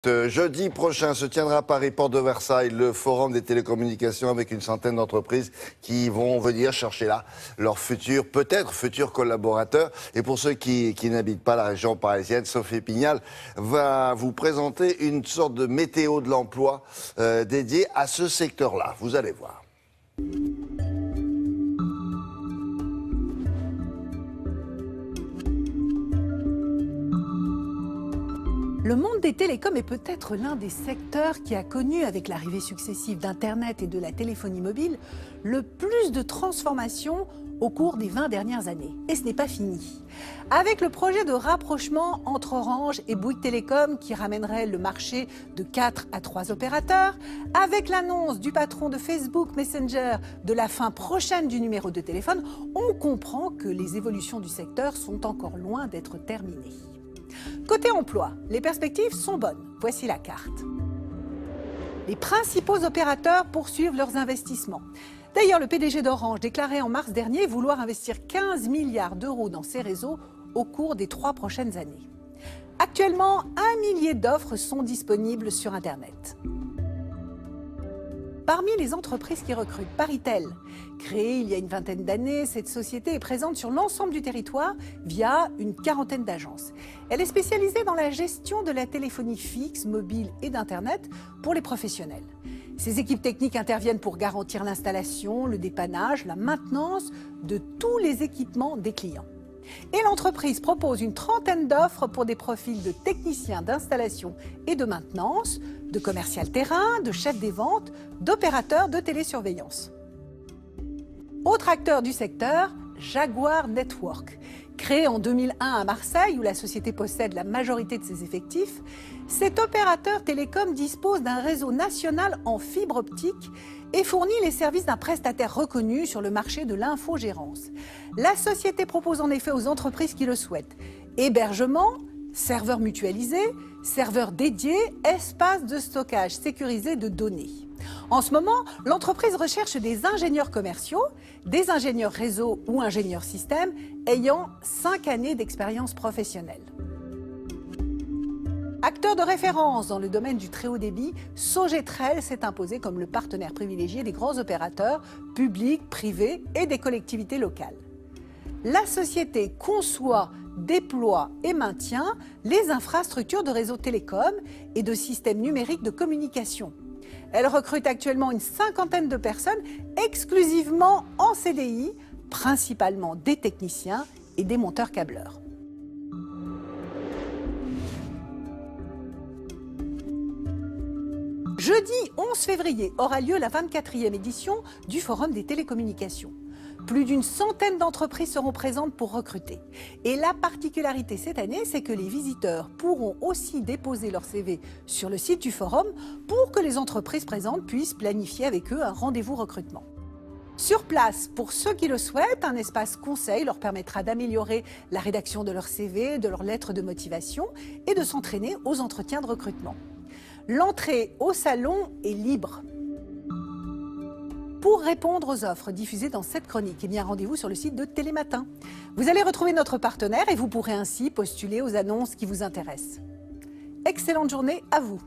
Jeudi prochain se tiendra à Paris, porte de Versailles, le forum des télécommunications avec une centaine d'entreprises qui vont venir chercher là leurs futurs, peut-être futurs collaborateurs. Et pour ceux qui n'habitent pas la région parisienne, Sophie Pignal va vous présenter une sorte de météo de l'emploi dédiée à ce secteur-là. Vous allez voir. Le monde des télécoms est peut-être l'un des secteurs qui a connu, avec l'arrivée successive d'Internet et de la téléphonie mobile, le plus de transformations au cours des 20 dernières années. Et ce n'est pas fini. Avec le projet de rapprochement entre Orange et Bouygues Telecom qui ramènerait le marché de 4 à 3 opérateurs, avec l'annonce du patron de Facebook Messenger de la fin prochaine du numéro de téléphone, on comprend que les évolutions du secteur sont encore loin d'être terminées. Côté emploi, les perspectives sont bonnes. Voici la carte. Les principaux opérateurs poursuivent leurs investissements. D'ailleurs, le PDG d'Orange déclarait en mars dernier vouloir investir 15 milliards d'euros dans ces réseaux au cours des 3 prochaines années. Actuellement, 1 millier d'offres sont disponibles sur Internet. Parmi les entreprises qui recrutent, Paritel, créée il y a une vingtaine d'années, cette société est présente sur l'ensemble du territoire via une quarantaine d'agences. Elle est spécialisée dans la gestion de la téléphonie fixe, mobile et d'Internet pour les professionnels. Ses équipes techniques interviennent pour garantir l'installation, le dépannage, la maintenance de tous les équipements des clients. Et l'entreprise propose une trentaine d'offres pour des profils de techniciens d'installation et de maintenance, de commercial terrain, de chefs des ventes, d'opérateurs de télésurveillance. Autre acteur du secteur, Jaguar Network. Créé en 2001 à Marseille, où la société possède la majorité de ses effectifs, cet opérateur télécom dispose d'un réseau national en fibre optique et fournit les services d'un prestataire reconnu sur le marché de l'infogérance. La société propose en effet aux entreprises qui le souhaitent hébergement, serveurs mutualisés, serveurs dédiés, espaces de stockage sécurisé de données. En ce moment, l'entreprise recherche des ingénieurs commerciaux, des ingénieurs réseau ou ingénieurs système ayant 5 années d'expérience professionnelle. Acteur de référence dans le domaine du très haut débit, Sogetrel s'est imposé comme le partenaire privilégié des grands opérateurs publics, privés et des collectivités locales. La société conçoit, déploie et maintient les infrastructures de réseaux télécoms et de systèmes numériques de communication. Elle recrute actuellement une cinquantaine de personnes exclusivement en CDI, principalement des techniciens et des monteurs câbleurs. Jeudi 11 février aura lieu la 24e édition du Forum des télécommunications. Plus d'une centaine d'entreprises seront présentes pour recruter. Et la particularité cette année, c'est que les visiteurs pourront aussi déposer leur CV sur le site du forum pour que les entreprises présentes puissent planifier avec eux un rendez-vous recrutement. Sur place, pour ceux qui le souhaitent, un espace conseil leur permettra d'améliorer la rédaction de leur CV, de leur lettre de motivation et de s'entraîner aux entretiens de recrutement. L'entrée au salon est libre. Pour répondre aux offres diffusées dans cette chronique, rendez-vous sur le site de Télématin. Vous allez retrouver notre partenaire et vous pourrez ainsi postuler aux annonces qui vous intéressent. Excellente journée à vous.